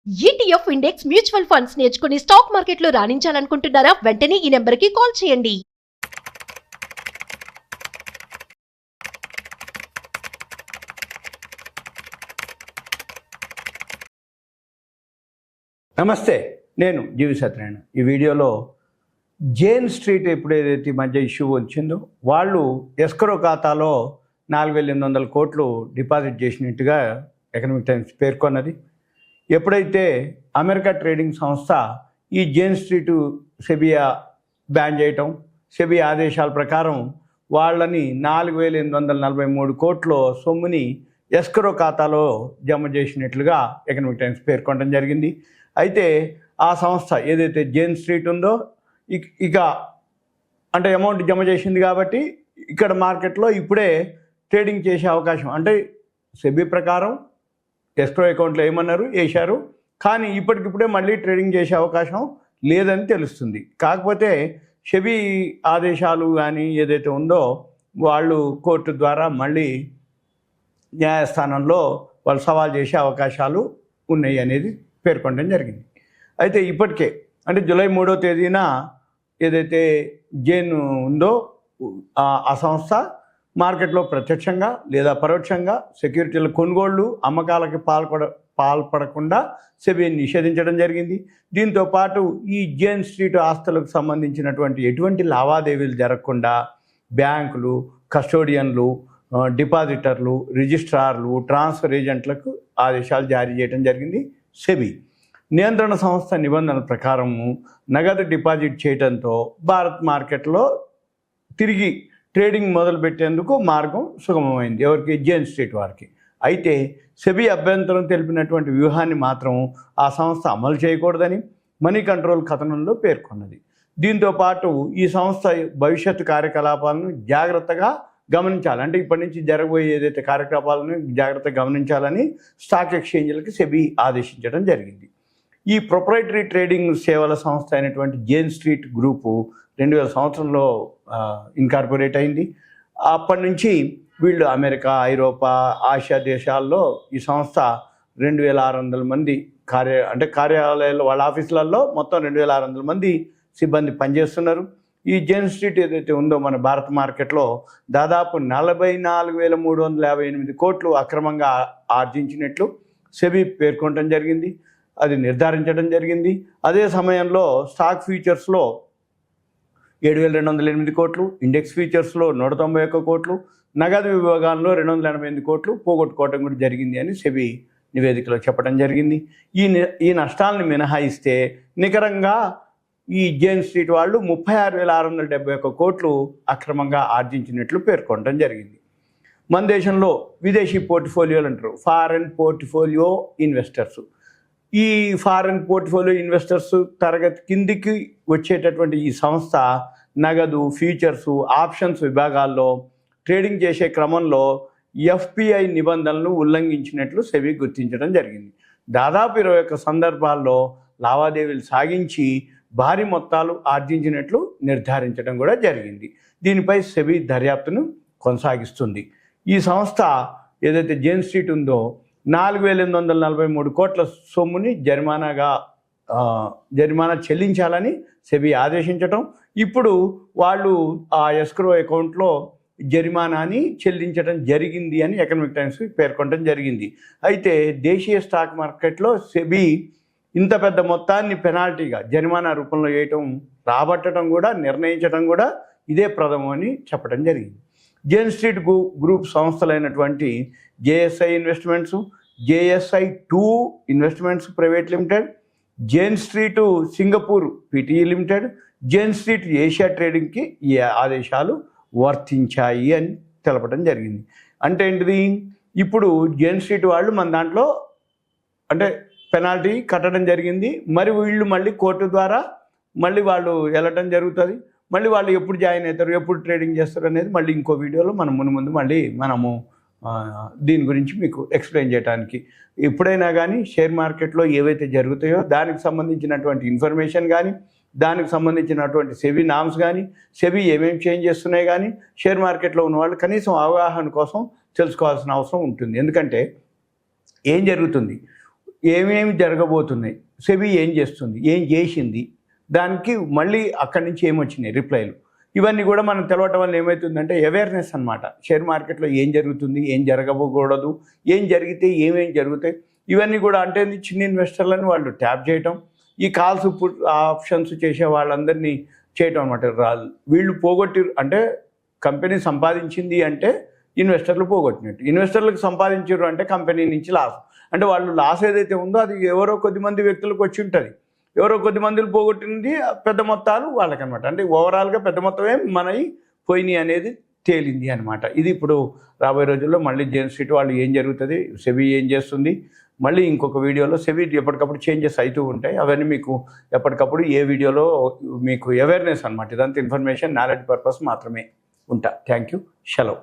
ETF index mutual funds నేర్చుకుని stock మార్కెట్లో రాణించాలనుకుంటున్నారా? వెంటనే ఈ నెంబర్కి కాల్ చేయండి. నమస్తే, నేను జీవి సత్యనారాయణ. ఈ వీడియోలో జేన్ స్ట్రీట్ ఎప్పుడైతే ఈ మధ్య ఇష్యూ వచ్చిందో వాళ్ళు ఎస్క్రో ఖాతాలో 4,800 కోట్లు డిపాజిట్ చేసినట్టుగా ఎకనామిక్ టైమ్స్ పేర్కొన్నది. ఎప్పుడైతే అమెరికా ట్రేడింగ్ సంస్థ ఈ జేన్ స్ట్రీట్ సెబియా బ్యాన్ చేయటం, సెబియా ఆదేశాల ప్రకారం వాళ్ళని 4,843 కోట్ల సొమ్ముని ఎస్క్రో ఖాతాలో జమ చేసినట్లుగా ఎకనామిక్ టైమ్స్ పేర్కొనడం జరిగింది. అయితే ఆ సంస్థ ఏదైతే జేన్ స్ట్రీట్ ఉందో ఇక అంటే అమౌంట్ జమ చేసింది కాబట్టి ఇక్కడ మార్కెట్లో ఇప్పుడే ట్రేడింగ్ చేసే అవకాశం, అంటే సెబీ ప్రకారం ఎస్క్రో అకౌంట్లో ఏమన్నారు వేశారు, కానీ ఇప్పటికిప్పుడే మళ్ళీ ట్రేడింగ్ చేసే అవకాశం లేదని తెలుస్తుంది. కాకపోతే సెబీ ఆదేశాలు కానీ ఏదైతే ఉందో వాళ్ళు కోర్టు ద్వారా మళ్ళీ న్యాయస్థానంలో వాళ్ళు సవాల్ చేసే అవకాశాలు ఉన్నాయి అనేది పేర్కొనడం జరిగింది. అయితే ఇప్పటికే అంటే జూలై 3వ తేదీన ఏదైతే జేన్ ఉందో ఆ సంస్థ మార్కెట్లో ప్రత్యక్షంగా లేదా పరోక్షంగా సెక్యూరిటీల కొనుగోళ్లు అమ్మకాలకి పాల్పడకుండా సెబీని నిషేధించడం జరిగింది. దీంతో పాటు ఈ జేన్ స్ట్రీట్ ఆస్తులకు సంబంధించినటువంటి ఎటువంటి లావాదేవీలు జరగకుండా బ్యాంకులు, కస్టోడియన్లు, డిపాజిటర్లు, రిజిస్ట్రార్లు, ట్రాన్స్ఫర్ ఏజెంట్లకు ఆదేశాలు జారీ చేయడం జరిగింది. సెబీ నియంత్రణ సంస్థ నిబంధనల ప్రకారము నగదు డిపాజిట్ చేయడంతో భారత్ మార్కెట్లో తిరిగి ట్రేడింగ్ మొదలుపెట్టేందుకు మార్గం సుగమమైంది. ఎవరికి? జేన్ స్ట్రీట్ వారికి. అయితే సెబీ అభ్యంతరం తెలిపినటువంటి వ్యూహాన్ని మాత్రం ఆ సంస్థ అమలు చేయకూడదని మనీ కంట్రోల్ కథనంలో పేర్కొన్నది. దీంతో పాటు ఈ సంస్థ భవిష్యత్తు కార్యకలాపాలను జాగ్రత్తగా గమనించాలి, అంటే ఇప్పటి నుంచి జరగబోయే ఏదైతే కార్యకలాపాలను జాగ్రత్తగా గమనించాలని స్టాక్ ఎక్స్చేంజ్లకి సెబీ ఆదేశించడం జరిగింది. ఈ ప్రొప్రైటరీ ట్రేడింగ్ సేవల సంస్థ అయినటువంటి జేన్ స్ట్రీట్ గ్రూపు 2000 సంవత్సరంలో ఇన్కార్పొరేట్ అయింది. అప్పటి నుంచి వీళ్ళు అమెరికా, ఐరోపా, ఆసియా దేశాల్లో ఈ సంస్థ 2,600 మంది కార్యాలయాల్లో వాళ్ళ ఆఫీసులలో మొత్తం 2,600 మంది సిబ్బంది పనిచేస్తున్నారు. ఈ జేన్ స్ట్రీట్ ఏదైతే ఉందో మన భారత మార్కెట్లో దాదాపు 44,358 కోట్లు అక్రమంగా ఆర్జించినట్లు సెబీ పేర్కొనడం జరిగింది, అది నిర్ధారించడం జరిగింది. అదే సమయంలో స్టాక్ ఫ్యూచర్స్లో 7,208 కోట్లు, ఇండెక్స్ ఫీచర్స్లో 191 కోట్లు, నగదు విభాగాల్లో 288 కోట్లు పోగొట్టుకోవడం కూడా జరిగింది అని సెబీ నివేదికలో చెప్పడం జరిగింది. ఈ నష్టాలను మినహాయిస్తే నికరంగా ఈ జేన్ స్ట్రీట్ వాళ్ళు 36,671 కోట్లు అక్రమంగా ఆర్జించినట్లు పేర్కొనడం జరిగింది. మన దేశంలో విదేశీ పోర్ట్ఫోలియోలు అంటారు, ఫారెన్ పోర్ట్ఫోలియో ఇన్వెస్టర్స్. ఈ ఫారెన్ పోర్ట్ఫోలియో ఇన్వెస్టర్స్ తరగతి కిందికి వచ్చేటటువంటి ఈ సంస్థ నగదు, ఫ్యూచర్సు, ఆప్షన్స్ విభాగాల్లో ట్రేడింగ్ చేసే క్రమంలో ఎఫ్పిఐ నిబంధనలను ఉల్లంఘించినట్లు సెబీ గుర్తించడం జరిగింది. దాదాపు 21 సందర్భాల్లో లావాదేవీలు సాగించి భారీ మొత్తాలు ఆర్జించినట్లు నిర్ధారించడం కూడా జరిగింది. దీనిపై సెబీ దర్యాప్తును కొనసాగిస్తుంది. ఈ సంస్థ ఏదైతే జేన్ స్ట్రీట్ ఉందో 4,843 కోట్ల సొమ్ముని జరిమానా చెల్లించాలని సెబీ ఆదేశించటం, ఇప్పుడు వాళ్ళు ఆ ఎస్క్రో అకౌంట్లో జరిమానాని చెల్లించడం జరిగింది అని ఎకనామిక్ టైమ్స్ పేర్కొనడం జరిగింది. అయితే దేశీయ స్టాక్ మార్కెట్లో సెబీ ఇంత పెద్ద మొత్తాన్ని పెనాల్టీగా జరిమానా రూపంలో వేయటం, రాబట్టడం కూడా, నిర్ణయించడం కూడా ఇదే ప్రథమం అని చెప్పడం జరిగింది. జేన్ స్ట్రీట్ గ్రూప్ సంస్థలైనటువంటి JSI investments, JSI 2 investments private limited, Jane Street Singapore PTE limited, Jane Street Asia ట్రేడింగ్కి ఈ ఆదేశాలు వర్తించాయి అని తెలపడం జరిగింది. అంటే ఏంటిది? ఇప్పుడు జేన్ స్ట్రీట్ వాళ్ళు మన దాంట్లో అంటే పెనాల్టీ కట్టడం జరిగింది, మరి వీళ్ళు మళ్ళీ కోర్టు ద్వారా మళ్ళీ వాళ్ళు వెళ్ళటం జరుగుతుంది. మళ్ళీ వాళ్ళు ఎప్పుడు జాయిన్ అవుతారు, ఎప్పుడు ట్రేడింగ్ చేస్తారు అనేది మళ్ళీ ఇంకో వీడియోలో ముందు మళ్ళీ మనము దీని గురించి మీకు ఎక్స్ప్లెయిన్ చేయడానికి. ఎప్పుడైనా కానీ షేర్ మార్కెట్లో ఏవైతే జరుగుతాయో దానికి సంబంధించినటువంటి ఇన్ఫర్మేషన్ కానీ, దానికి సంబంధించినటువంటి సెబీ నామ్స్ కానీ, సెబీ ఏమేమి చేంజ్ చేస్తున్నాయి కానీ షేర్ మార్కెట్లో ఉన్న వాళ్ళు కనీసం అవగాహన కోసం తెలుసుకోవాల్సిన అవసరం ఉంటుంది. ఎందుకంటే ఏం జరుగుతుంది, ఏమేమి జరగబోతున్నాయి, సెబీ ఏం చేస్తుంది, ఏం చేసింది, దానికి మళ్ళీ అక్కడి నుంచి ఏమొచ్చినాయి రిప్లైలు, ఇవన్నీ కూడా మనం తెలవటం వల్ల ఏమవుతుందంటే అవేర్నెస్ అనమాట. షేర్ మార్కెట్లో ఏం జరుగుతుంది, ఏం జరగకూడదు, ఏం జరిగితే ఏమేం జరుగుతాయి, ఇవన్నీ కూడా అంటే చిన్న ఇన్వెస్టర్లను వాళ్ళు ట్యాప్ చేయటం, ఈ కాల్స్ ఆప్షన్స్ చేసే వాళ్ళందరినీ చేయటం అనమాట. వీళ్ళు పోగొట్టి అంటే కంపెనీ సంపాదించింది అంటే ఇన్వెస్టర్లు పోగొట్టినట్టు, ఇన్వెస్టర్లకు సంపాదించారు అంటే కంపెనీ నుంచి లాస్, అంటే వాళ్ళు లాస్ ఏదైతే ఉందో అది ఎవరో కొద్దిమంది వ్యక్తులకు వచ్చి ఉంటుంది, ఎవరో కొద్ది మందిలు పోగొట్టింది పెద్ద మొత్తాలు వాళ్ళకనమాట. అంటే ఓవరాల్గా పెద్ద మొత్తమే మనవి పోయినాయి అనేది తేలింది అనమాట. ఇది ఇప్పుడు రాబోయే రోజుల్లో మళ్ళీ జేమ్స్ స్ట్రీట్ వాళ్ళు ఏం జరుగుతుంది, సెబీ ఏం చేస్తుంది, మళ్ళీ ఇంకొక వీడియోలో సెబీ ఎప్పటికప్పుడు చేంజెస్ అవుతూ ఉంటాయి. అవన్నీ మీకు ఎప్పటికప్పుడు ఏ వీడియోలో మీకు అవేర్నెస్ అనమాట. ఇదంతా ఇన్ఫర్మేషన్ నాలెడ్జ్ పర్పస్ మాత్రమే ఉంటా. Thank you. సెలవు.